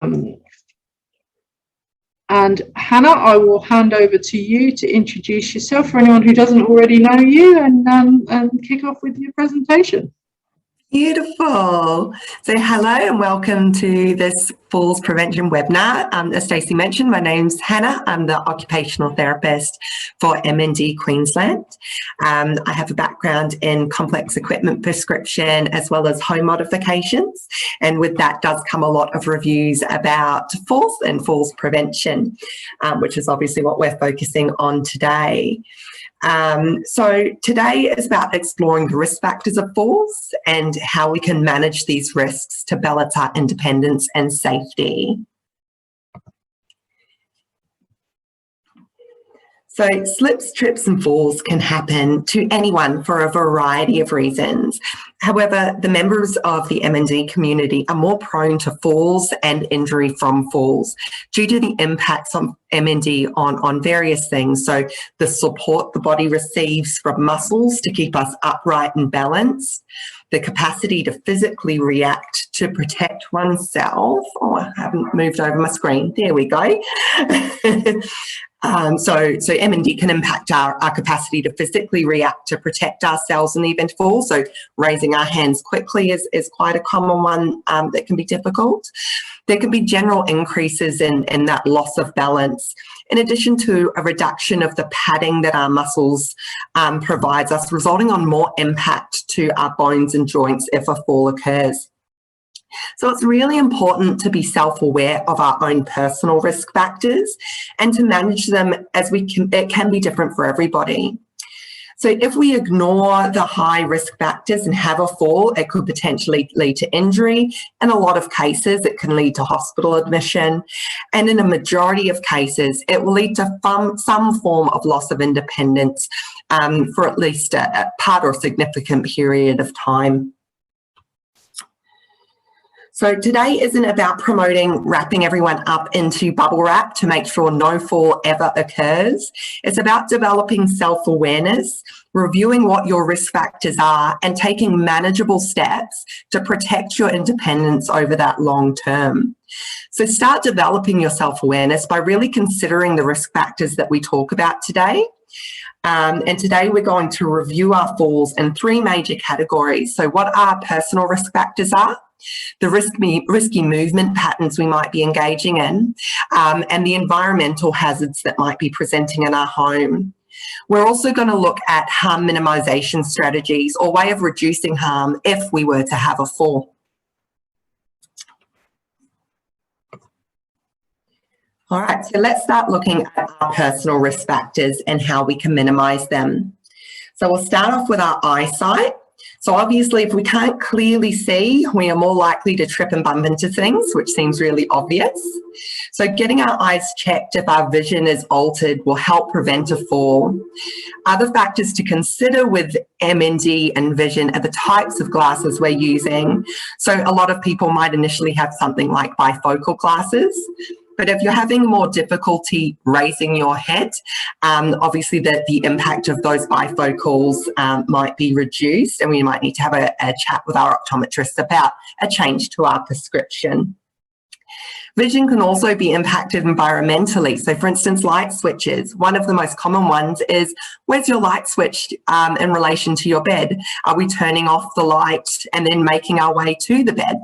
And Hannah, I will hand over to you to introduce yourself for anyone who doesn't already know you, and kick off with your presentation. Beautiful. So hello and welcome to this falls prevention webinar. As Stacey mentioned, my name's Hannah. I'm the occupational therapist for MND Queensland. I have a background in complex equipment prescription as well as home modifications. And with that does come a lot of reviews about falls and falls prevention, which is obviously what we're focusing on today. So today is about exploring the risk factors of falls and how we can manage these risks to balance our independence and safety. So slips, trips and falls can happen to anyone for a variety of reasons. However, the members of the MND community are more prone to falls and injury from falls due to the impacts of MND on various things. So the support the body receives from muscles to keep us upright and balanced, the capacity to physically react to protect oneself. Oh, I haven't moved over my screen. There we go. So MND can impact our capacity to physically react to protect ourselves in the event of fall. So raising our hands quickly is quite a common one that can be difficult. There can be general increases in that loss of balance, in addition to a reduction of the padding that our muscles provides us, resulting on more impact to our bones and joints if a fall occurs. So it's really important to be self-aware of our own personal risk factors and to manage them as we can. It can be different for everybody. So if we ignore the high risk factors and have a fall, it could potentially lead to injury. In a lot of cases, it can lead to hospital admission. And in a majority of cases, it will lead to some form of loss of independence for at least a part or significant period of time. So today isn't about wrapping everyone up into bubble wrap to make sure no fall ever occurs. It's about developing self-awareness, reviewing what your risk factors are, and taking manageable steps to protect your independence over that long term. So start developing your self-awareness by really considering the risk factors that we talk about today. And today we're going to review our falls in three major categories. So what our personal risk factors are, the risky movement patterns we might be engaging in, and the environmental hazards that might be presenting in our home. We're also going to look at harm minimisation strategies or way of reducing harm if we were to have a fall. All right, so let's start looking at our personal risk factors and how we can minimise them. So we'll start off with our eyesight. So obviously, if we can't clearly see, we are more likely to trip and bump into things, which seems really obvious. So getting our eyes checked if our vision is altered will help prevent a fall. Other factors to consider with MND and vision are the types of glasses we're using. So a lot of people might initially have something like bifocal glasses. But if you're having more difficulty raising your head, obviously the impact of those bifocals might be reduced, and we might need to have a chat with our optometrist about a change to our prescription. Vision can also be impacted environmentally. So for instance, light switches. One of the most common ones is, where's your light switch in relation to your bed? Are we turning off the light and then making our way to the bed?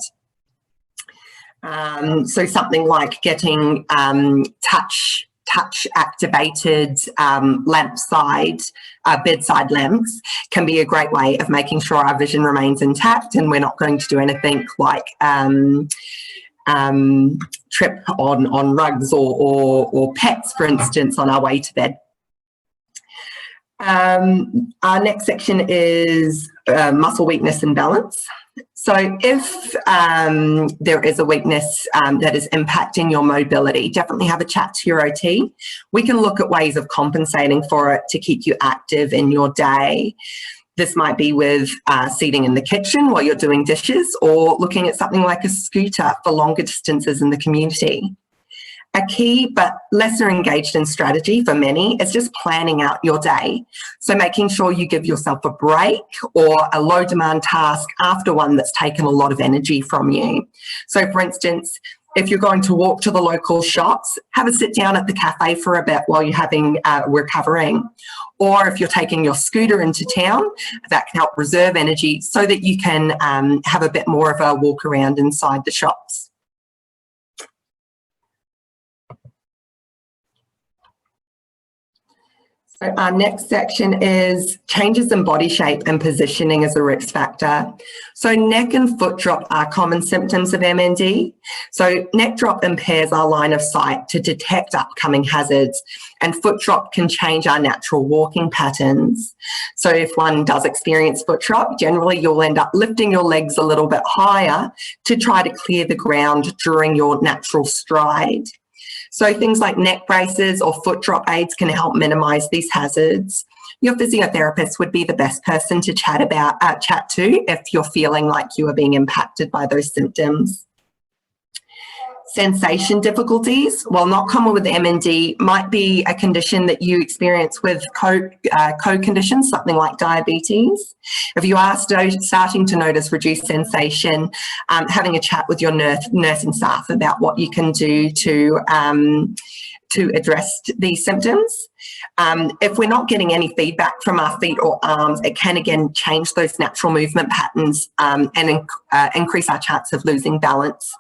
So something like getting touch activated bedside lamps can be a great way of making sure our vision remains intact and we're not going to do anything like trip on rugs or pets, for instance, on our way to bed. Our next section is muscle weakness and balance. So if there is a weakness that is impacting your mobility, definitely have a chat to your OT. We can look at ways of compensating for it to keep you active in your day. This might be with seating in the kitchen while you're doing dishes, or looking at something like a scooter for longer distances in the community. A key but lesser engaged in strategy for many is just planning out your day. So making sure you give yourself a break or a low demand task after one that's taken a lot of energy from you. So for instance, If you're going to walk to the local shops, have a sit down at the cafe for a bit while you're recovering. Or if you're taking your scooter into town, that can help reserve energy so that you can have a bit more of a walk around inside the shops. So our next section is changes in body shape and positioning as a risk factor. So neck and foot drop are common symptoms of MND. So neck drop impairs our line of sight to detect upcoming hazards, and foot drop can change our natural walking patterns. So if one does experience foot drop, generally you'll end up lifting your legs a little bit higher to try to clear the ground during your natural stride. So things like neck braces or foot drop aids can help minimise these hazards. Your physiotherapist would be the best person to chat to if you're feeling like you are being impacted by those symptoms. Sensation difficulties, while not common with MND, might be a condition that you experience with co-conditions, something like diabetes. If you are starting to notice reduced sensation, having a chat with your nursing staff about what you can do to address these symptoms. If we're not getting any feedback from our feet or arms, it can again change those natural movement patterns and increase our chance of losing balance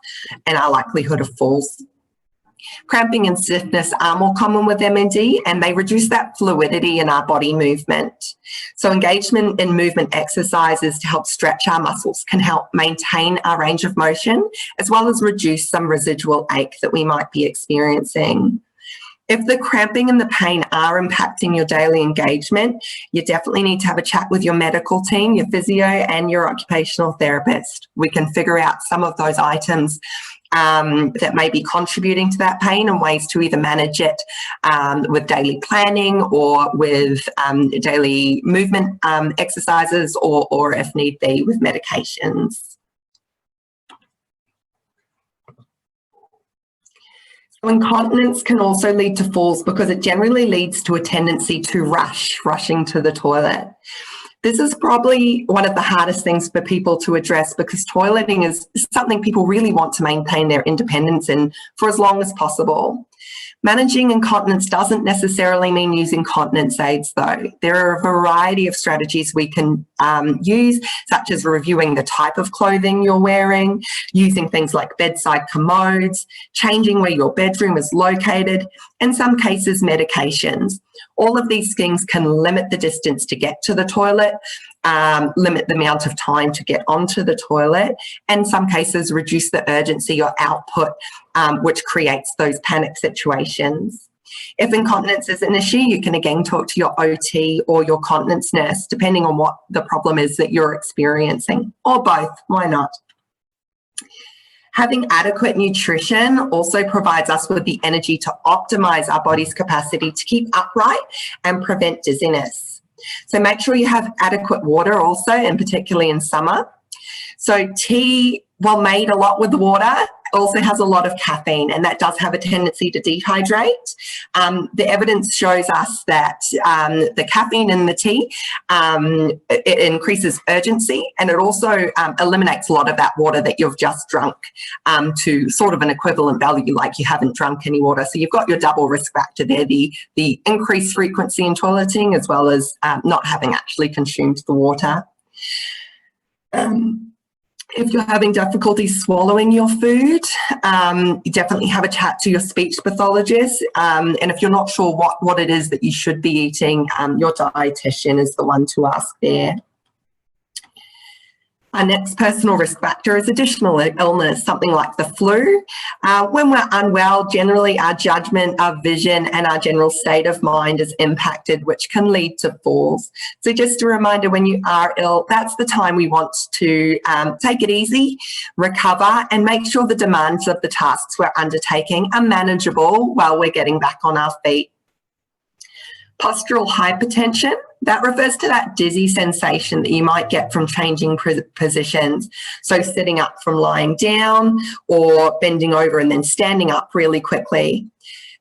and our likelihood of falls. Cramping and stiffness are more common with MND, and they reduce that fluidity in our body movement. So engagement in movement exercises to help stretch our muscles can help maintain our range of motion, as well as reduce some residual ache that we might be experiencing. If the cramping and the pain are impacting your daily engagement, you definitely need to have a chat with your medical team, your physio and your occupational therapist. We can figure out some of those items that may be contributing to that pain and ways to either manage it with daily planning or with daily movement exercises or if need be with medications. Incontinence can also lead to falls because it generally leads to a tendency to rushing to the toilet. This is probably one of the hardest things for people to address because toileting is something people really want to maintain their independence in for as long as possible. Managing incontinence doesn't necessarily mean using continence aids though. There are a variety of strategies we can use, such as reviewing the type of clothing you're wearing, using things like bedside commodes, changing where your bedroom is located, in some cases medications. All of these things can limit the distance to get to the toilet, limit the amount of time to get onto the toilet, and in some cases reduce the urgency or output, which creates those panic situations. If incontinence is an issue, you can again talk to your OT or your continence nurse, depending on what the problem is that you're experiencing, or both, why not? Having adequate nutrition also provides us with the energy to optimize our body's capacity to keep upright and prevent dizziness. So make sure you have adequate water also, and particularly in summer. So tea, while made a lot with the water, also has a lot of caffeine, and that does have a tendency to dehydrate. The evidence shows us that the caffeine in the tea, it increases urgency, and it also eliminates a lot of that water that you've just drunk to sort of an equivalent value like you haven't drunk any water. So you've got your double risk factor there, the increased frequency in toileting as well as not having actually consumed the water. If you're having difficulty swallowing your food, you definitely have a chat to your speech pathologist. And if you're not sure what it is that you should be eating, your dietitian is the one to ask there. Our next personal risk factor is additional illness, something like the flu. When we're unwell, generally our judgment, our vision and our general state of mind is impacted, which can lead to falls. So just a reminder, when you are ill, that's the time we want to take it easy, recover and make sure the demands of the tasks we're undertaking are manageable while we're getting back on our feet. Postural hypertension, that refers to that dizzy sensation that you might get from changing positions. So sitting up from lying down or bending over and then standing up really quickly.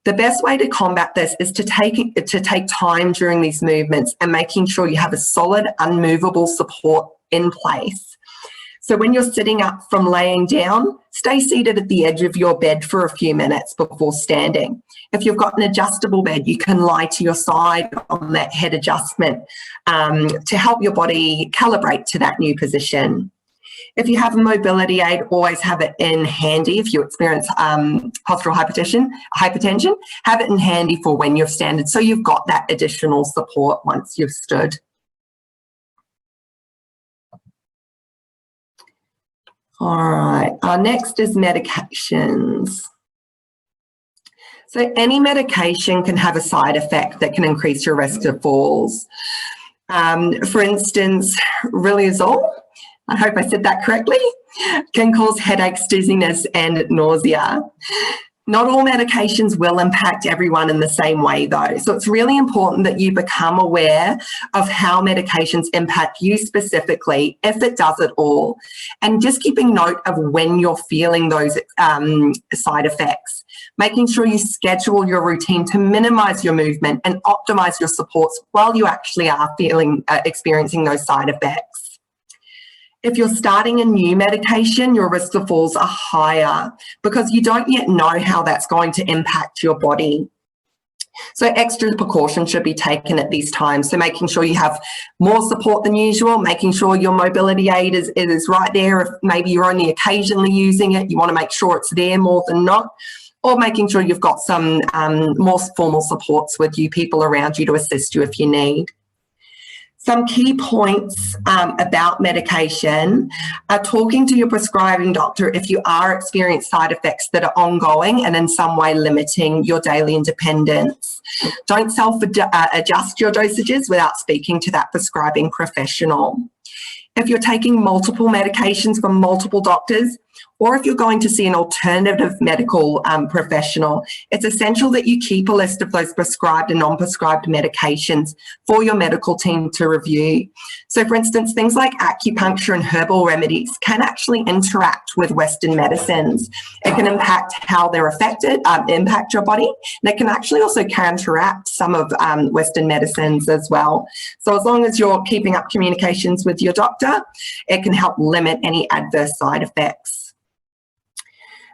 The best way to combat this is to take time during these movements and making sure you have a solid, unmovable support in place. So when you're sitting up from laying down, stay seated at the edge of your bed for a few minutes before standing. If you've got an adjustable bed, you can lie to your side on that head adjustment to help your body calibrate to that new position. If you have a mobility aid, always have it in handy. If you experience postural hypertension, have it in handy for when you've standed, so you've got that additional support once you've stood. All right, our next is medications. So any medication can have a side effect that can increase your risk of falls. For instance, Riluzole, I hope I said that correctly, can cause headaches, dizziness, and nausea. Not all medications will impact everyone in the same way though. So it's really important that you become aware of how medications impact you specifically, if it does at all, and just keeping note of when you're feeling those side effects. Making sure you schedule your routine to minimize your movement and optimize your supports while you actually are experiencing those side effects. If you're starting a new medication, your risk of falls are higher because you don't yet know how that's going to impact your body. So extra precautions should be taken at these times. So making sure you have more support than usual, making sure your mobility aid is right there. If maybe you're only occasionally using it, you want to make sure it's there more than not, or making sure you've got some more formal supports with you, people around you to assist you if you need. Some key points about medication are talking to your prescribing doctor if you are experiencing side effects that are ongoing and in some way limiting your daily independence. Don't self-adjust your dosages without speaking to that prescribing professional. If you're taking multiple medications from multiple doctors, or if you're going to see an alternative medical professional, it's essential that you keep a list of those prescribed and non-prescribed medications for your medical team to review. So for instance, things like acupuncture and herbal remedies can actually interact with Western medicines. It can impact how they're affected, impact your body, and it can actually also counteract some of Western medicines as well. So as long as you're keeping up communications with your doctor, it can help limit any adverse side effects.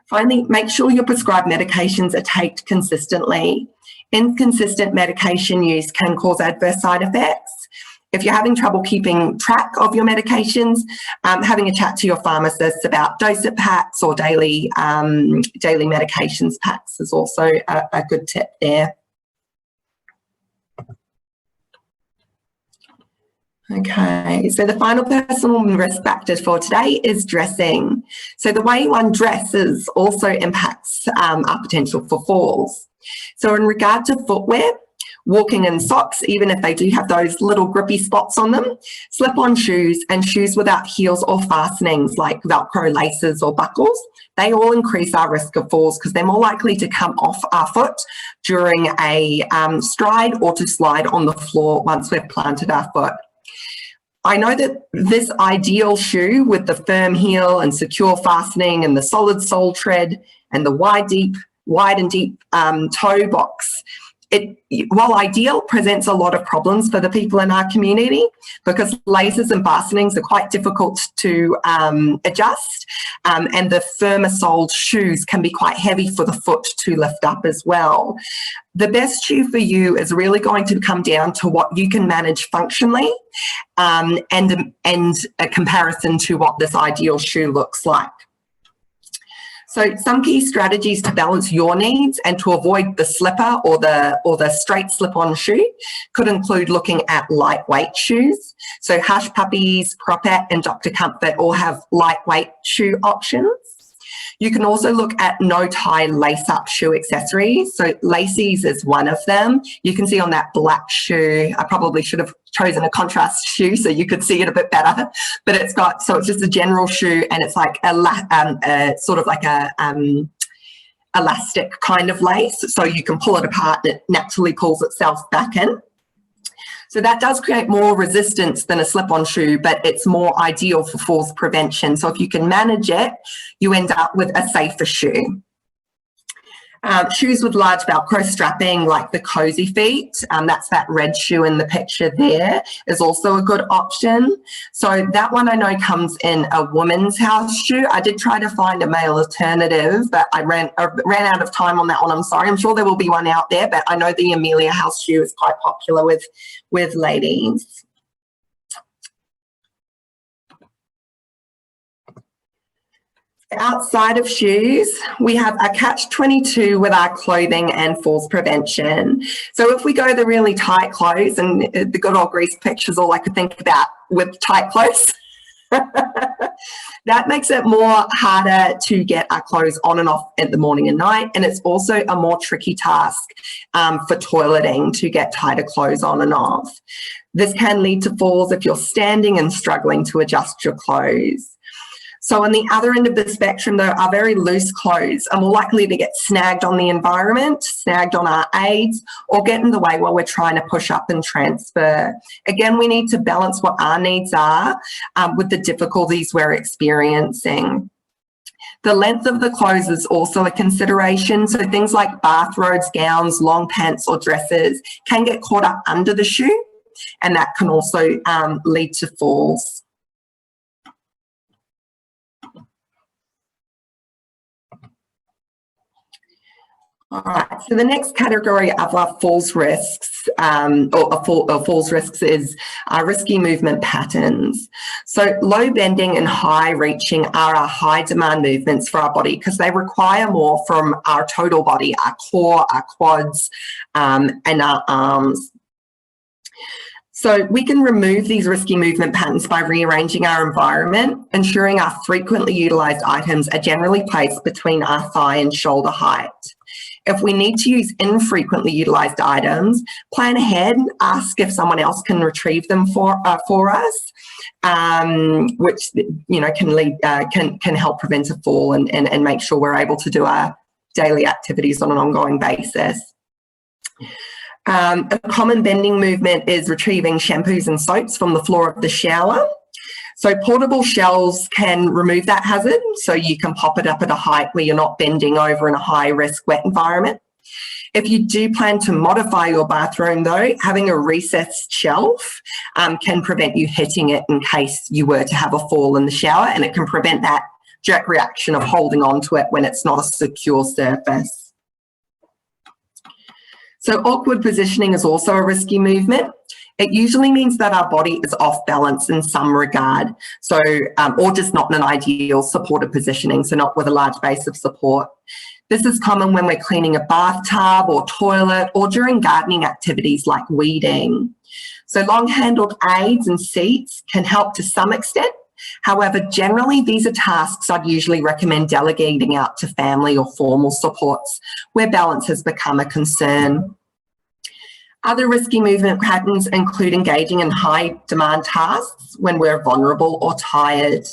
Finally, make sure your prescribed medications are taken consistently. Inconsistent medication use can cause adverse side effects. If you're having trouble keeping track of your medications, having a chat to your pharmacist about dosage packs or daily medications packs is also a good tip there. Okay, so the final personal risk factor for today is dressing. So the way one dresses also impacts our potential for falls. So in regard to footwear, walking in socks, even if they do have those little grippy spots on them, slip-on shoes and shoes without heels or fastenings like Velcro laces or buckles, they all increase our risk of falls because they're more likely to come off our foot during a stride or to slide on the floor once we've planted our foot. I know that this ideal shoe with the firm heel and secure fastening and the solid sole tread and the wide and deep toe box, while ideal, presents a lot of problems for the people in our community because laces and fastenings are quite difficult to adjust, and the firmer soled shoes can be quite heavy for the foot to lift up as well. The best shoe for you is really going to come down to what you can manage functionally and a comparison to what this ideal shoe looks like. So some key strategies to balance your needs and to avoid the slipper or the straight slip-on shoe could include looking at lightweight shoes. So Hush Puppies, Propet and Dr. Comfort all have lightweight shoe options. You can also look at no-tie lace-up shoe accessories. So Lacy's is one of them. You can see on that black shoe, I probably should have chosen a contrast shoe so you could see it a bit better, but it's just a general shoe and it's like sort of like a elastic kind of lace. So you can pull it apart and it naturally pulls itself back in. So that does create more resistance than a slip-on shoe, but it's more ideal for falls prevention. So if you can manage it, you end up with a safer shoe. Shoes with large Velcro strapping, like the Cozy Feet, that's that red shoe in the picture there, is also a good option. So that one I know comes in a woman's house shoe. I did try to find a male alternative, but I ran out of time on that one. I'm sorry. I'm sure there will be one out there, but I know the Amelia house shoe is quite popular with ladies. Outside of shoes, we have a catch-22 with our clothing and falls prevention. So if we go the really tight clothes, and the good old grease picture is all I could think about with tight clothes, that makes it more harder to get our clothes on and off at the morning and night. And it's also a more tricky task for toileting to get tighter clothes on and off. This can lead to falls if you're standing and struggling to adjust your clothes. So on the other end of the spectrum, though, our very loose clothes are more likely to get snagged on the environment, snagged on our aids, or get in the way while we're trying to push up and transfer. Again, we need to balance what our needs are with the difficulties we're experiencing. The length of the clothes is also a consideration. So things like bathrobes, gowns, long pants, or dresses can get caught up under the shoe, and that can also lead to falls. All right, so the next category of our falls risks falls risks is risky movement patterns. So low bending and high reaching are our high demand movements for our body because they require more from our total body, our core, our quads, and our arms. So we can remove these risky movement patterns by rearranging our environment, ensuring our frequently utilised items are generally placed between our thigh and shoulder height. If we need to use infrequently utilised items, plan ahead and ask if someone else can retrieve them for us, which can help prevent a fall and make sure we're able to do our daily activities on an ongoing basis. A common bending movement is retrieving shampoos and soaps from the floor of the shower. So portable shelves can remove that hazard, so you can pop it up at a height where you're not bending over in a high-risk wet environment. If you do plan to modify your bathroom, though, having a recessed shelf can prevent you hitting it in case you were to have a fall in the shower, and it can prevent that jerk reaction of holding on to it when it's not a secure surface. So awkward positioning is also a risky movement. It usually means that our body is off balance in some regard, so or just not in an ideal supported positioning, so not with a large base of support. This is common when we're cleaning a bathtub or toilet or during gardening activities like weeding. So long-handled aids and seats can help to some extent. However, generally these are tasks I'd usually recommend delegating out to family or formal supports where balance has become a concern. Other risky movement patterns include engaging in high demand tasks when we're vulnerable or tired.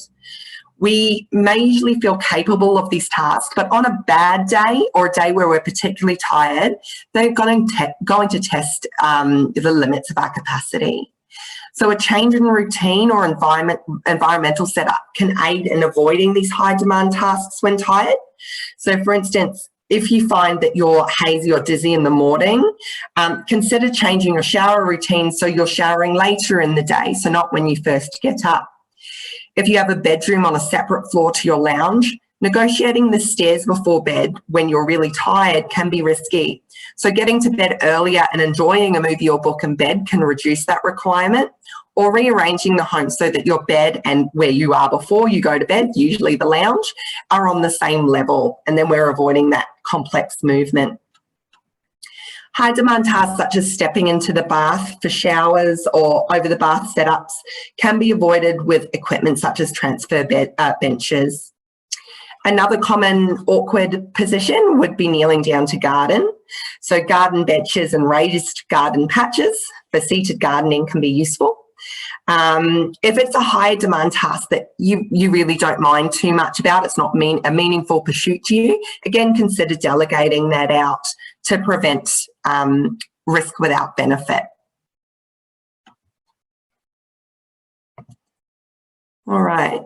We may usually feel capable of these tasks, but on a bad day or a day where we're particularly tired, they're going to test the limits of our capacity. So a change in routine or environmental setup can aid in avoiding these high demand tasks when tired. So for instance, if you find that you're hazy or dizzy in the morning, consider changing your shower routine so you're showering later in the day, so not when you first get up. If you have a bedroom on a separate floor to your lounge, negotiating the stairs before bed when you're really tired can be risky. So getting to bed earlier and enjoying a movie or book in bed can reduce that requirement, or rearranging the home so that your bed and where you are before you go to bed, usually the lounge, are on the same level, and then we're avoiding that complex movement. High demand tasks such as stepping into the bath for showers or over the bath setups can be avoided with equipment such as transfer benches. Another common awkward position would be kneeling down to garden. So garden benches and raised garden patches for seated gardening can be useful. If it's a high demand task that you really don't mind too much about, it's not a meaningful pursuit to you, again, consider delegating that out to prevent risk without benefit. All right.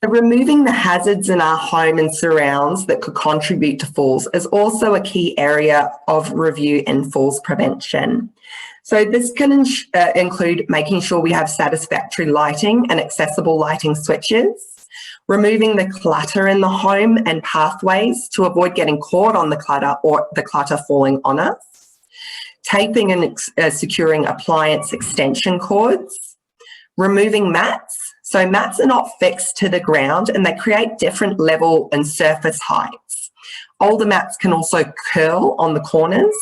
So removing the hazards in our home and surrounds that could contribute to falls is also a key area of review in falls prevention. So this can include making sure we have satisfactory lighting and accessible lighting switches, removing the clutter in the home and pathways to avoid getting caught on the clutter or the clutter falling on us, taping and securing appliance extension cords, removing mats. So mats are not fixed to the ground and they create different level and surface heights. Older mats can also curl on the corners,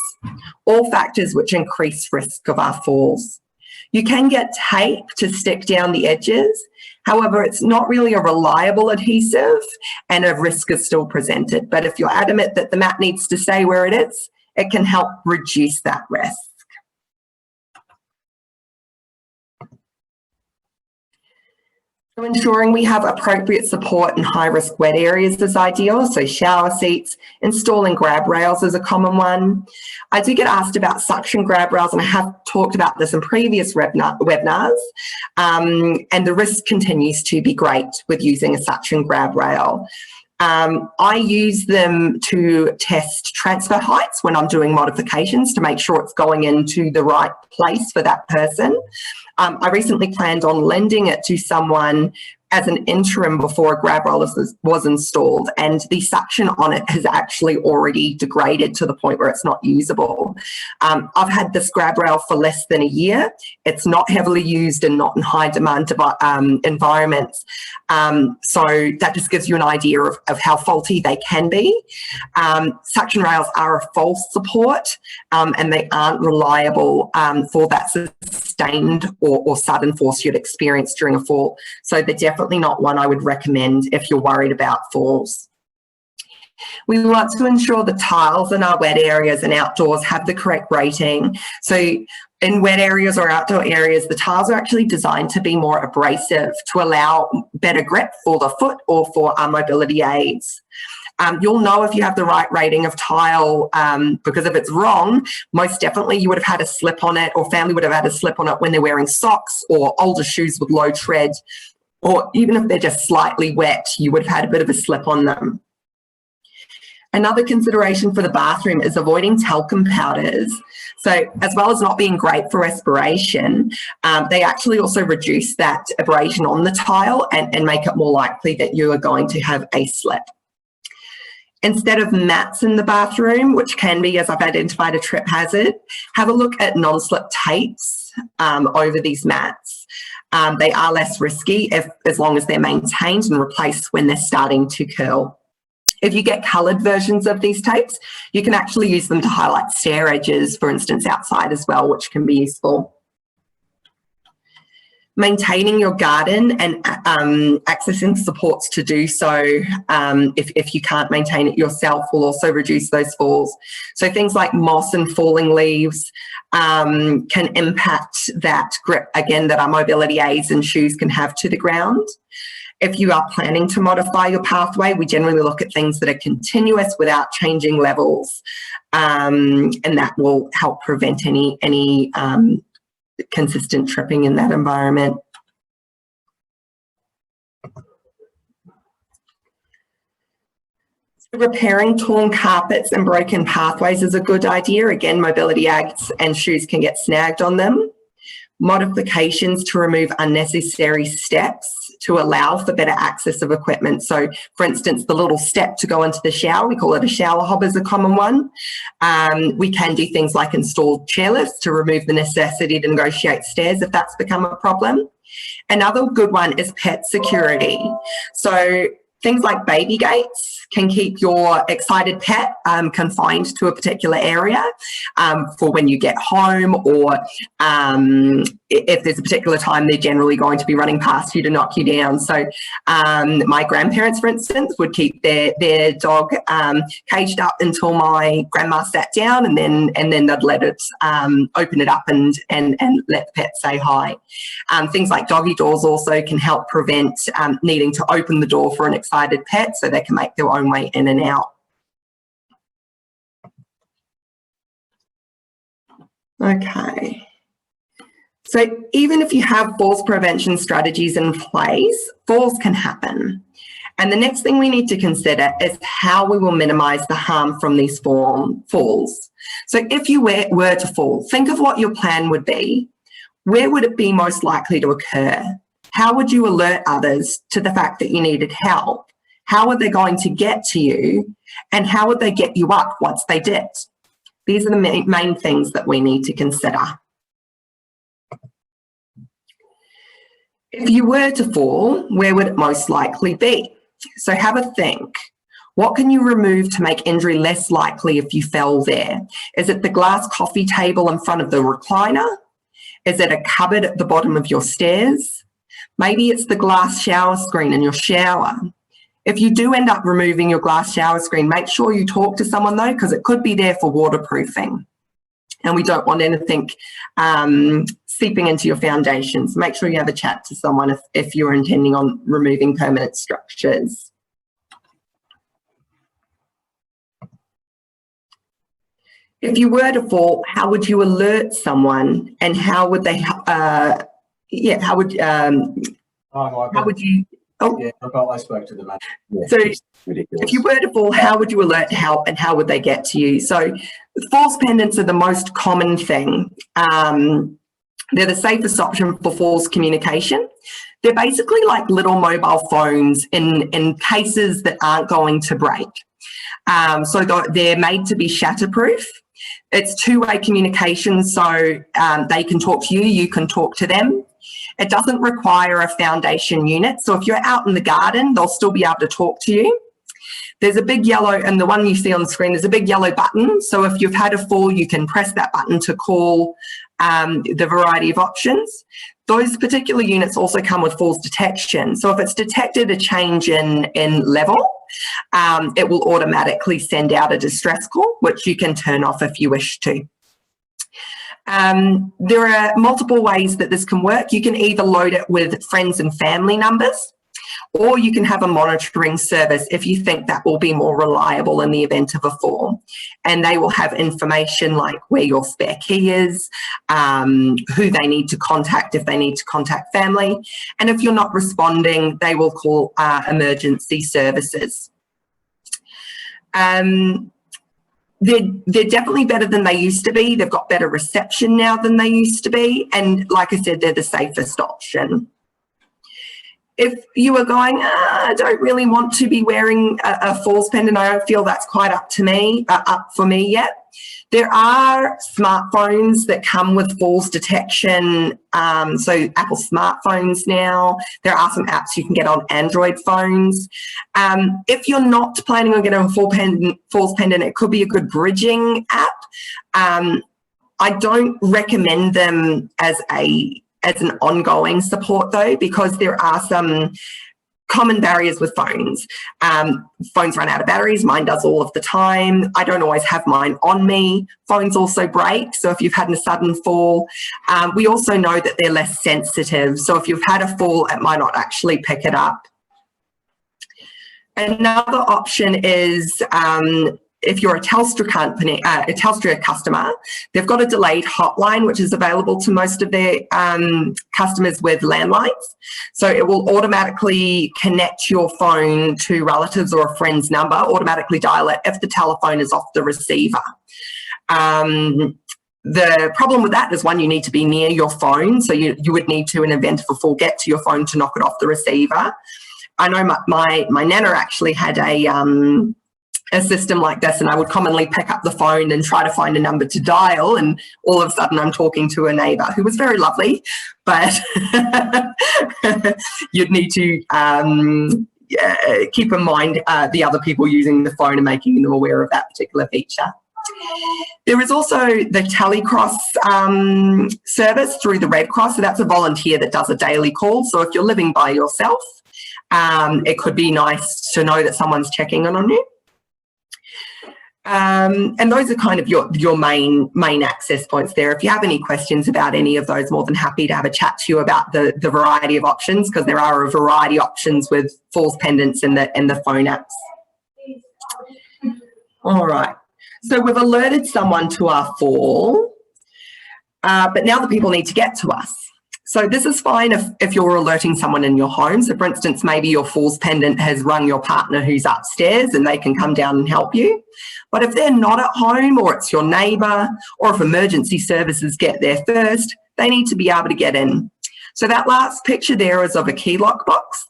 all factors which increase risk of our falls. You can get tape to stick down the edges. However, it's not really a reliable adhesive and a risk is still presented. But if you're adamant that the mat needs to stay where it is, it can help reduce that risk. So ensuring we have appropriate support in high-risk wet areas is ideal. So shower seats, installing grab rails is a common one. I do get asked about suction grab rails, and I have talked about this in previous webinars, and the risk continues to be great with using a suction grab rail. I use them to test transfer heights when I'm doing modifications to make sure it's going into the right place for that person. I recently planned on lending it to someone as an interim before a grab rail was installed, and the suction on it has actually already degraded to the point where it's not usable. I've had this grab rail for less than a year. It's not heavily used and not in high demand environments. So that just gives you an idea of how faulty they can be. Suction rails are a false support and they aren't reliable for that sustained or sudden force you'd experience during a fall. So they're definitely not one I would recommend if you're worried about falls. We want to ensure the tiles in our wet areas and outdoors have the correct rating. So in wet areas or outdoor areas, the tiles are actually designed to be more abrasive to allow better grip for the foot or for our mobility aids. You'll know if you have the right rating of tile because if it's wrong, most definitely you would have had a slip on it, or family would have had a slip on it when they're wearing socks or older shoes with low tread, or even if they're just slightly wet, you would have had a bit of a slip on them. Another consideration for the bathroom is avoiding talcum powders. So as well as not being great for respiration, they actually also reduce that abrasion on the tile and make it more likely that you are going to have a slip. Instead of mats in the bathroom, which can be, as I've identified, a trip hazard, have a look at non-slip tapes over these mats. They are less risky as long as they're maintained and replaced when they're starting to curl. If you get coloured versions of these tapes, you can actually use them to highlight stair edges, for instance, outside as well, which can be useful. Maintaining your garden and accessing supports to do so if you can't maintain it yourself will also reduce those falls. So things like moss and falling leaves can impact that grip, again, that our mobility aids and shoes can have to the ground. If you are planning to modify your pathway, we generally look at things that are continuous without changing levels, and that will help prevent any consistent tripping in that environment. Repairing torn carpets and broken pathways is a good idea. Again, mobility aids and shoes can get snagged on them. Modifications to remove unnecessary steps to allow for better access of equipment. So, for instance, the little step to go into the shower, we call it a shower hob, is a common one. We can do things like install chairlifts to remove the necessity to negotiate stairs if that's become a problem. Another good one is pet security. So things like baby gates can keep your excited pet confined to a particular area for when you get home, or if there's a particular time they're generally going to be running past you to knock you down. So my grandparents, for instance, would keep their dog caged up until my grandma sat down, and then they'd let it open it up and let the pet say hi. Things like doggy doors also can help prevent needing to open the door for an excited pet so they can make their own way in and out. Okay. So even if you have falls prevention strategies in place, falls can happen. And the next thing we need to consider is how we will minimise the harm from these falls. So if you were to fall, think of what your plan would be. Where would it be most likely to occur? How would you alert others to the fact that you needed help? How are they going to get to you? And how would they get you up once they did? These are the main things that we need to consider. If you were to fall, where would it most likely be? So have a think. What can you remove to make injury less likely if you fell there? Is it the glass coffee table in front of the recliner? Is it a cupboard at the bottom of your stairs? Maybe it's the glass shower screen in your shower. If you do end up removing your glass shower screen, make sure you talk to someone though, because it could be there for waterproofing. And we don't want anything seeping into your foundations. Make sure you have a chat to someone if you're intending on removing permanent structures. If you were to fall, how would you alert someone, and how would they? How would you? Oh, yeah, I spoke to the manager. Yeah, so if you were to fall, how would you alert help, and how would they get to you? So falls pendants are the most common thing. They're the safest option for falls communication. They're basically like little mobile phones in cases that aren't going to break. So they're made to be shatterproof. It's two-way communication, so they can talk to you, you can talk to them. It doesn't require a foundation unit, so if you're out in the garden, they'll still be able to talk to you. There's a big yellow, and the one you see on the screen is a big yellow button, so if you've had a fall, you can press that button to call the variety of options. Those particular units also come with falls detection, so if it's detected a change in level, it will automatically send out a distress call, which you can turn off if you wish to. There are multiple ways that this can work. You can either load it with friends and family numbers, or you can have a monitoring service if you think that will be more reliable in the event of a fall. And they will have information like where your spare key is, who they need to contact if they need to contact family. And if you're not responding, they will call emergency services. They're definitely better than they used to be. They've got better reception now than they used to be. And like I said, they're the safest option. If you are going, I don't really want to be wearing a falls pendant, I don't feel that's quite up for me yet. There are smartphones that come with falls detection. So Apple smartphones now. There are some apps you can get on Android phones. If you're not planning on getting a falls pendant, it could be a good bridging app. I don't recommend them as an ongoing support though, because there are some common barriers with phones. Phones run out of batteries. Mine does all of the time. I don't always have mine on me. Phones also break. So if you've had a sudden fall, we also know that they're less sensitive. So if you've had a fall, it might not actually pick it up. Another option is if you're a Telstra company, a Telstra customer, they've got a delayed hotline, which is available to most of their customers with landlines. So it will automatically connect your phone to relatives or a friend's number, automatically dial it if the telephone is off the receiver. The problem with that is, one, you need to be near your phone. So you would need to, in the event of a fall, get to your phone to knock it off the receiver. I know my nana actually had a system like this, and I would commonly pick up the phone and try to find a number to dial, and all of a sudden I'm talking to a neighbour who was very lovely, but you'd need to keep in mind the other people using the phone and making them aware of that particular feature. There is also the Telecross service through the Red Cross, so that's a volunteer that does a daily call. So if you're living by yourself, it could be nice to know that someone's checking in on you. And those are kind of your main access points there. If you have any questions about any of those, more than happy to have a chat to you about the variety of options, because there are a variety of options with falls pendants in the phone apps. All right, so we've alerted someone to our fall. But now the people need to get to us. So this is fine if you're alerting someone in your home. So for instance, maybe your falls pendant has rung your partner who's upstairs and they can come down and help you. But if they're not at home, or it's your neighbour, or if emergency services get there first, they need to be able to get in. So that last picture there is of a key lock box.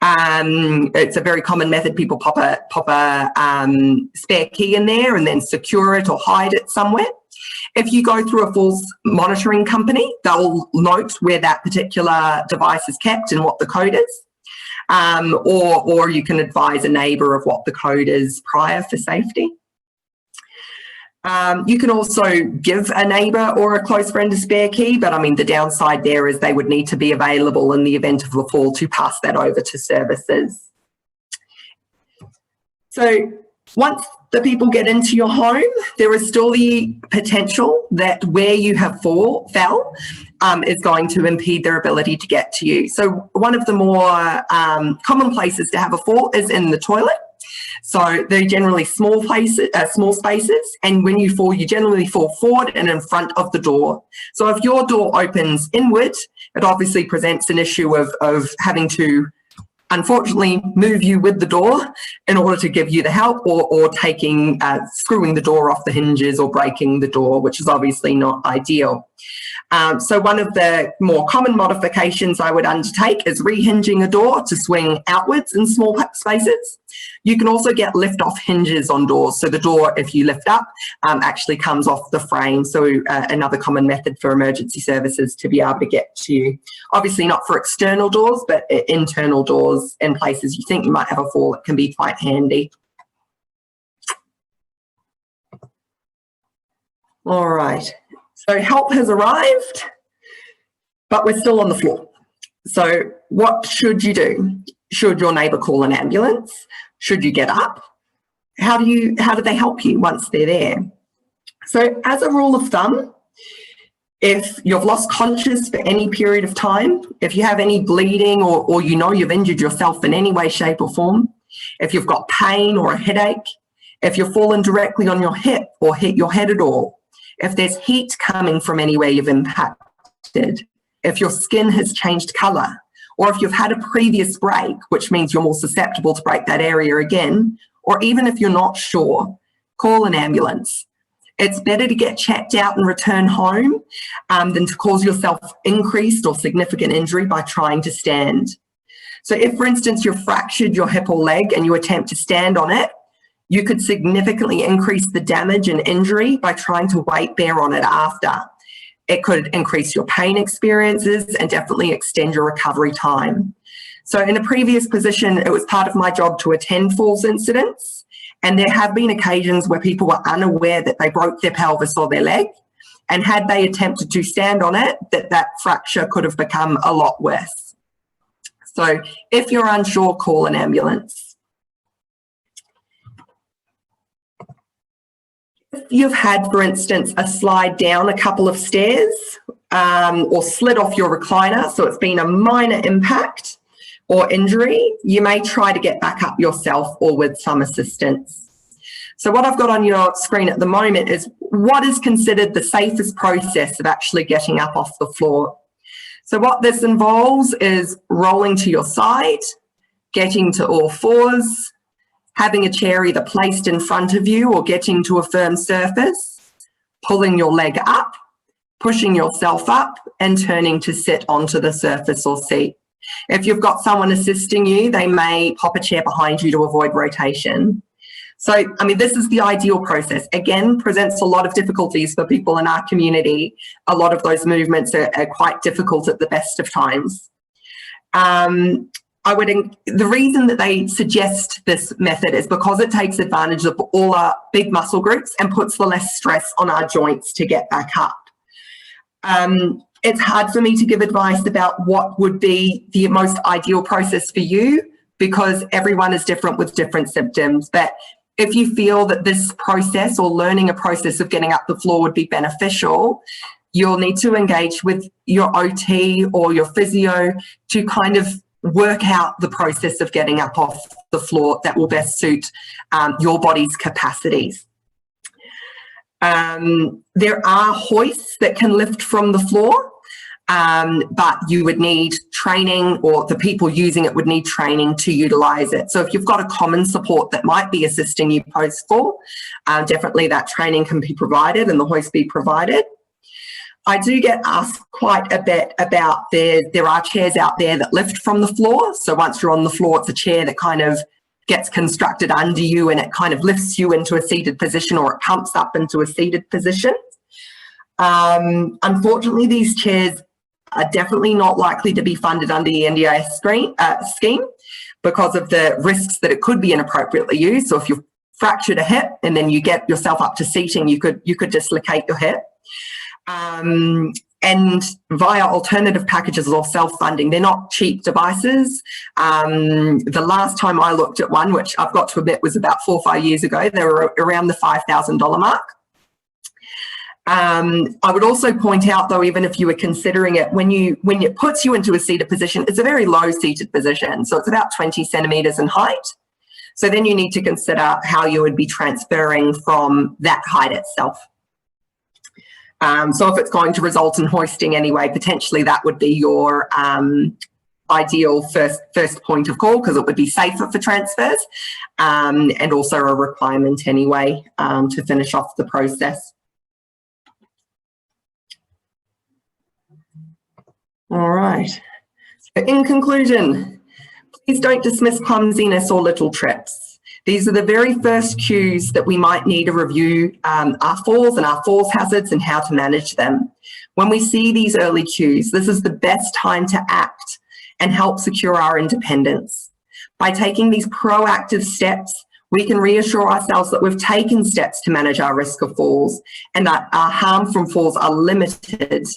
It's a very common method. People pop a spare key in there and then secure it or hide it somewhere. If you go through a falls monitoring company, they'll note where that particular device is kept and what the code is. Or you can advise a neighbour of what the code is prior for safety. You can also give a neighbour or a close friend a spare key, but I mean, the downside there is they would need to be available in the event of a fall to pass that over to services. So once the people get into your home, there is still the potential that where you have fell is going to impede their ability to get to you. So one of the more common places to have a fall is in the toilet. So they're generally small spaces, and when you fall, you generally fall forward and in front of the door. So if your door opens inward, it obviously presents an issue of having to, unfortunately, move you with the door in order to give you the help, or screwing the door off the hinges or breaking the door, which is obviously not ideal. So one of the more common modifications I would undertake is re-hinging a door to swing outwards in small spaces. You can also get lift-off hinges on doors. So the door, if you lift up, actually comes off the frame. So another common method for emergency services to be able to get to you. Obviously not for external doors, but internal doors in places you think you might have a fall, it can be quite handy. All right. So help has arrived, but we're still on the floor. So what should you do? Should your neighbour call an ambulance? Should you get up? How do they help you once they're there? So as a rule of thumb, if you've lost conscious for any period of time, if you have any bleeding or you know you've injured yourself in any way, shape or form, if you've got pain or a headache, if you've fallen directly on your hip or hit your head at all, if there's heat coming from anywhere you've impacted, if your skin has changed colour, or if you've had a previous break, which means you're more susceptible to break that area again, or even if you're not sure, call an ambulance. It's better to get checked out and return home than to cause yourself increased or significant injury by trying to stand. So if, for instance, you've fractured your hip or leg and you attempt to stand on it, you could significantly increase the damage and injury by trying to weight bear on it after. It could increase your pain experiences and definitely extend your recovery time. So in a previous position, it was part of my job to attend falls incidents, and there have been occasions where people were unaware that they broke their pelvis or their leg, and had they attempted to stand on it, that fracture could have become a lot worse. So if you're unsure, call an ambulance. If you've had, for instance, a slide down a couple of stairs or slid off your recliner, so it's been a minor impact or injury, you may try to get back up yourself or with some assistance. So what I've got on your screen at the moment is what is considered the safest process of actually getting up off the floor. So what this involves is rolling to your side, getting to all fours, having a chair either placed in front of you or getting to a firm surface, pulling your leg up, pushing yourself up and turning to sit onto the surface or seat. If you've got someone assisting you, they may pop a chair behind you to avoid rotation. So, I mean, this is the ideal process. Again, presents a lot of difficulties for people in our community. A lot of those movements are quite difficult at the best of times. The reason that they suggest this method is because it takes advantage of all our big muscle groups and puts the less stress on our joints to get back up. It's hard for me to give advice about what would be the most ideal process for you because everyone is different with different symptoms. But if you feel that this process or learning a process of getting up the floor would be beneficial, you'll need to engage with your OT or your physio to kind of work out the process of getting up off the floor that will best suit your body's capacities. There are hoists that can lift from the floor, but you would need training, or the people using it would need training to utilise it. So if you've got a common support that might be assisting you post-fall, definitely that training can be provided and the hoist be provided. I do get asked quite a bit about there are chairs out there that lift from the floor. So once you're on the floor, it's a chair that kind of gets constructed under you and it kind of lifts you into a seated position, or it pumps up into a seated position. Unfortunately, these chairs are definitely not likely to be funded under the NDIS scheme because of the risks that it could be inappropriately used. So if you've fractured a hip and then you get yourself up to seating, you could dislocate your hip. And via alternative packages or self-funding, they're not cheap devices. The last time I looked at one, which I've got to admit was about 4 or 5 years ago, they were around the $5,000 mark. I would also point out, though, even if you were considering it, when it puts you into a seated position, it's a very low seated position. So it's about 20 centimetres in height. So then you need to consider how you would be transferring from that height itself. So if it's going to result in hoisting anyway, potentially that would be your ideal first point of call, because it would be safer for transfers, and also a requirement anyway to finish off the process. All right. So in conclusion, please don't dismiss clumsiness or little trips. These are the very first cues that we might need to review our falls and our falls hazards and how to manage them. When we see these early cues, this is the best time to act and help secure our independence. By taking these proactive steps, we can reassure ourselves that we've taken steps to manage our risk of falls and that our harm from falls are limited.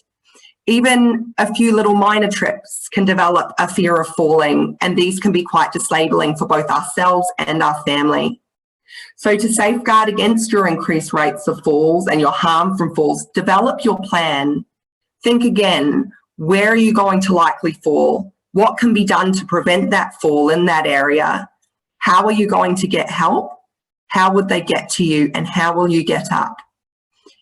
Even a few little minor trips can develop a fear of falling, and these can be quite disabling for both ourselves and our family. So to safeguard against your increased rates of falls and your harm from falls, develop your plan. Think again, where are you going to likely fall? What can be done to prevent that fall in that area? How are you going to get help? How would they get to you, and how will you get up?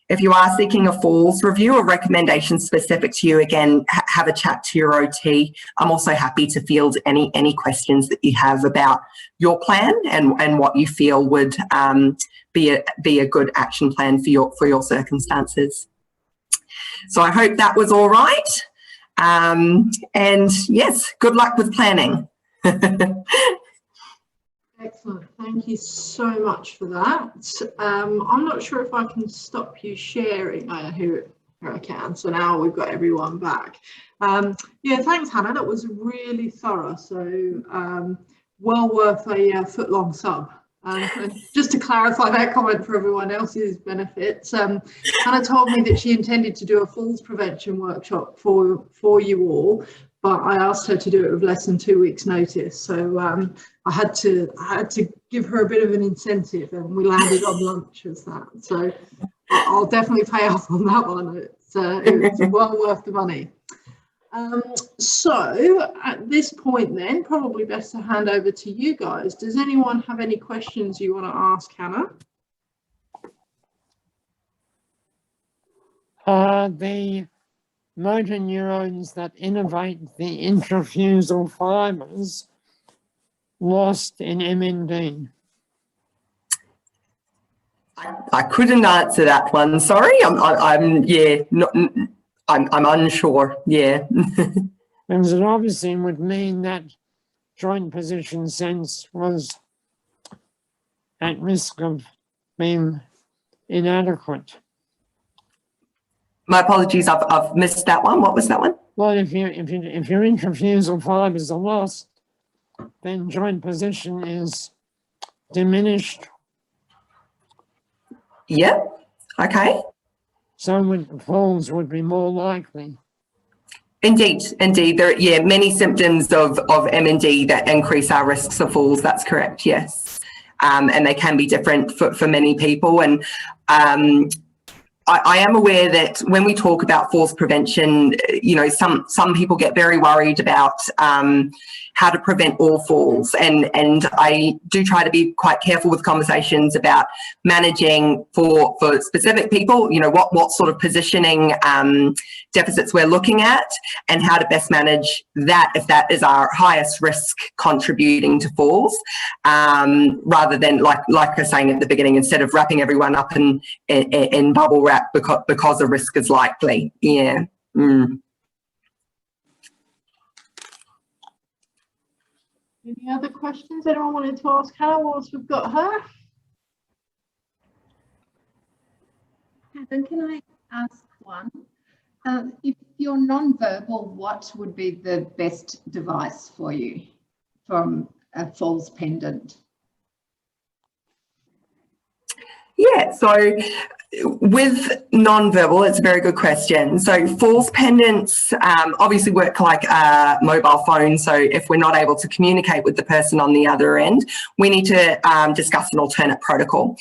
If you are seeking a falls review or recommendation specific to you, again, have a chat to your OT. I'm also happy to field any questions that you have about your plan and what you feel would be a good action plan for your circumstances. So I hope that was all right. And yes, good luck with planning. Excellent. Thank you so much for that. I'm not sure if I can stop you sharing. Here I can. So now we've got everyone back. Yeah, thanks, Hannah. That was really thorough. So well worth a foot-long sub. And just to clarify that comment for everyone else's benefit, Hannah told me that she intended to do a falls prevention workshop for you all, but I asked her to do it with less than 2 weeks' notice. So I had to give her a bit of an incentive, and we landed on lunch as that. So I'll definitely pay off on that one. It's well worth the money. So at this point then, probably best to hand over to you guys. Does anyone have any questions you want to ask Hannah? The motor neurons that innervate the intrafusal fibers lost in MND? I couldn't answer that one. Sorry, I'm unsure. Yeah. Because it obviously would mean that joint position sense was at risk of being inadequate. My apologies, I've missed that one. What was that one? Well, if your intrafusal fibers are lost, then joint position is diminished. Yep. Okay. So falls would be more likely. Indeed. There are many symptoms of MND that increase our risks of falls. That's correct. Yes. And they can be different for many people. And I am aware that when we talk about falls prevention, you know, some people get very worried about how to prevent all falls, and I do try to be quite careful with conversations about managing for specific people, you know, what sort of positioning deficits we're looking at and how to best manage that if that is our highest risk contributing to falls, rather than like I was saying at the beginning, instead of wrapping everyone up in bubble wrap because a risk is likely. Yeah. Any other questions anyone wanted to ask Hannah whilst we've got her? Helen, can I ask one? If you're non-verbal, what would be the best device for you from a falls pendant? Yeah, so with non-verbal, it's a very good question. So falls pendants obviously work like a mobile phone. So if we're not able to communicate with the person on the other end, we need to discuss an alternate protocol.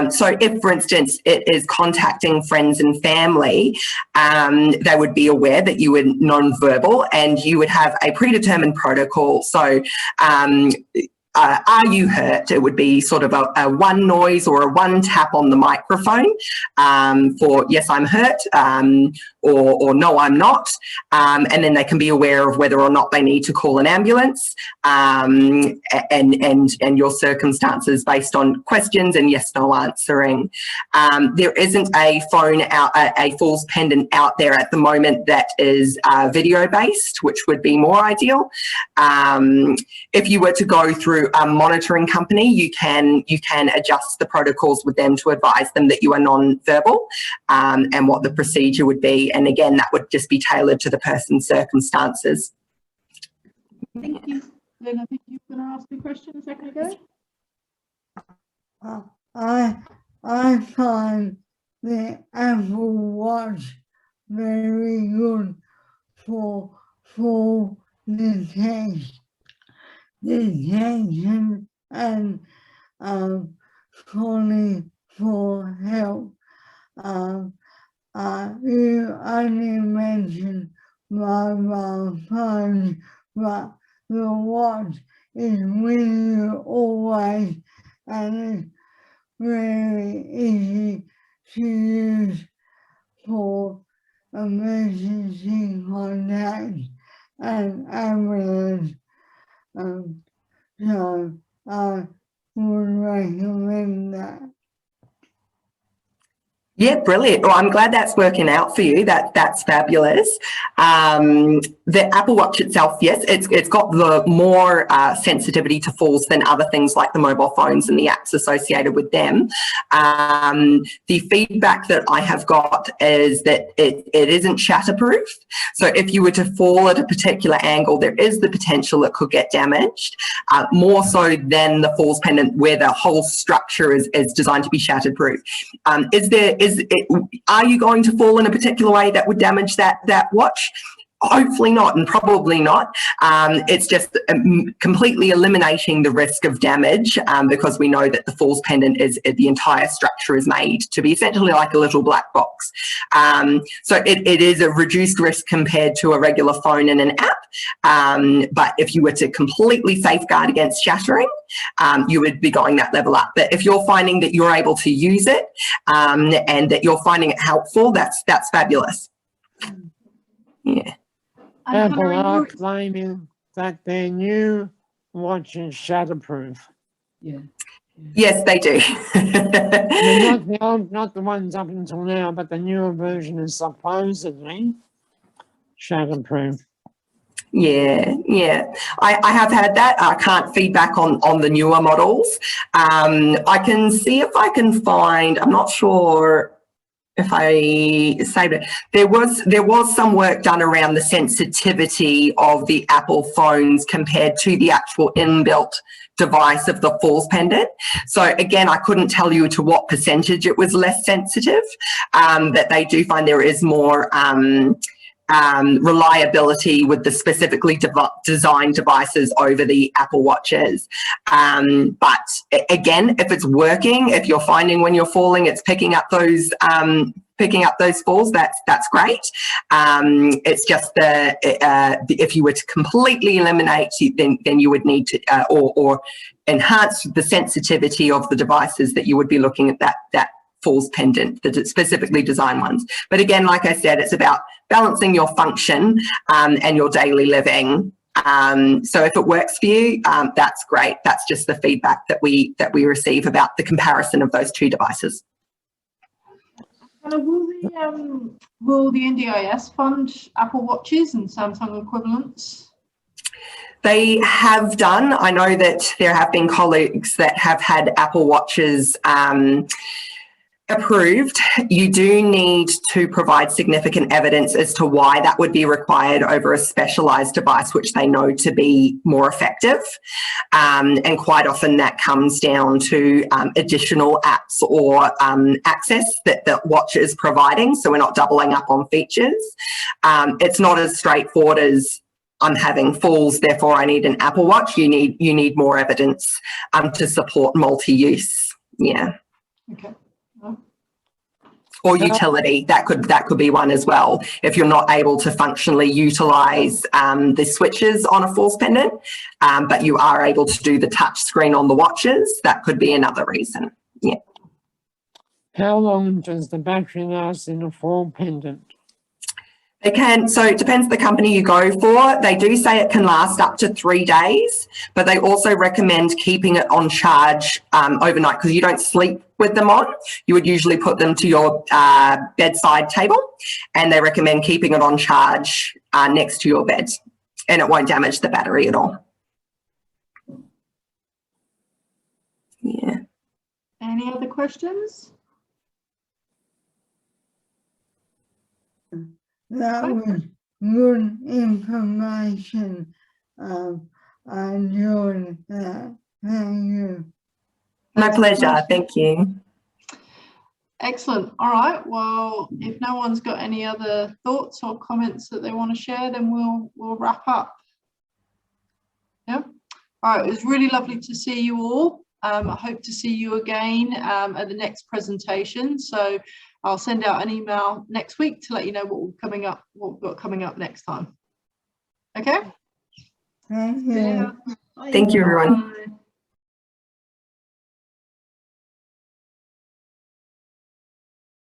So if, for instance, it is contacting friends and family, they would be aware that you were non-verbal and you would have a predetermined protocol. So are you hurt? It would be sort of a one noise or a one tap on the microphone for yes, I'm hurt, or no, I'm not. And then they can be aware of whether or not they need to call an ambulance, and your circumstances based on questions and yes, no answering. There isn't a phone out, a falls pendant out there at the moment that is video based, which would be more ideal. If you were to go through a monitoring company, you can adjust the protocols with them to advise them that you are non-verbal, and what the procedure would be. And again, that would just be tailored to the person's circumstances. Thank you. Lynn, I think you were going to ask a question a second ago. I find the Apple Watch very good for detection and calling for help. You only mentioned mobile phone, but the watch is with you always, and it's very easy to use for emergency contact and ambulance. So I would recommend that. Yeah, brilliant. Well, I'm glad that's working out for you. That's fabulous. The Apple Watch itself, yes, it's got the more sensitivity to falls than other things like the mobile phones and the apps associated with them. The feedback that I have got is that it isn't shatterproof. So if you were to fall at a particular angle, there is the potential it could get damaged, more so than the falls pendant where the whole structure is designed to be shatterproof. Are you going to fall in a particular way that would damage that watch? Hopefully not, and probably not. It's just completely eliminating the risk of damage, because we know that the falls pendant the entire structure is made to be essentially like a little black box. So it is a reduced risk compared to a regular phone and an app. But if you were to completely safeguard against shattering, you would be going that level up. But if you're finding that you're able to use it, and that you're finding it helpful, that's fabulous. Yeah. Apple are claiming that their new watch is shatterproof. Yeah. Yes, they do. Not the ones up until now, but the newer version is supposedly shatterproof. Yeah. I have had that. I can't feedback on the newer models. I can see if I can find, I'm not sure if I saved it. There was some work done around the sensitivity of the Apple phones compared to the actual inbuilt device of the falls pendant. So again, I couldn't tell you to what percentage it was less sensitive, but they do find there is more reliability with the specifically designed devices over the Apple Watches. But again, if it's working, if you're finding when you're falling, it's picking up those picking up those falls, that's great. It's just if you were to completely eliminate, then you would need to or enhance the sensitivity of the devices that you would be looking at that falls pendant, the specifically designed ones. But again, like I said, it's about balancing your function and your daily living. So if it works for you, that's great. That's just the feedback that we receive about the comparison of those two devices. Will the NDIS fund Apple Watches and Samsung equivalents? They have done. I know that there have been colleagues that have had Apple Watches approved. You do need to provide significant evidence as to why that would be required over a specialised device, which they know to be more effective. And quite often that comes down to additional apps or access that the watch is providing. So we're not doubling up on features. It's not as straightforward as I'm having falls, therefore I need an Apple Watch. You need more evidence to support multi-use. Yeah. Okay. Or utility, that could be one as well. If you're not able to functionally utilise the switches on a falls pendant, but you are able to do the touch screen on the watches, that could be another reason. Yeah. How long does the battery last in a fall pendant? It can, so it depends the company you go for. They do say it can last up to 3 days, but they also recommend keeping it on charge overnight because you don't sleep with them on. You would usually put them to your bedside table, and they recommend keeping it on charge next to your bed, and it won't damage the battery at all. Yeah. Any other questions? That was good information. I enjoyed that. Thank you. My pleasure. Thank you. Excellent. All right. Well, if no one's got any other thoughts or comments that they want to share, then we'll wrap up. Yeah. All right. It was really lovely to see you all. I hope to see you again at the next presentation. So I'll send out an email next week to let you know what we've got coming up next time. Okay. Thank you. Yeah. Thank you, everyone.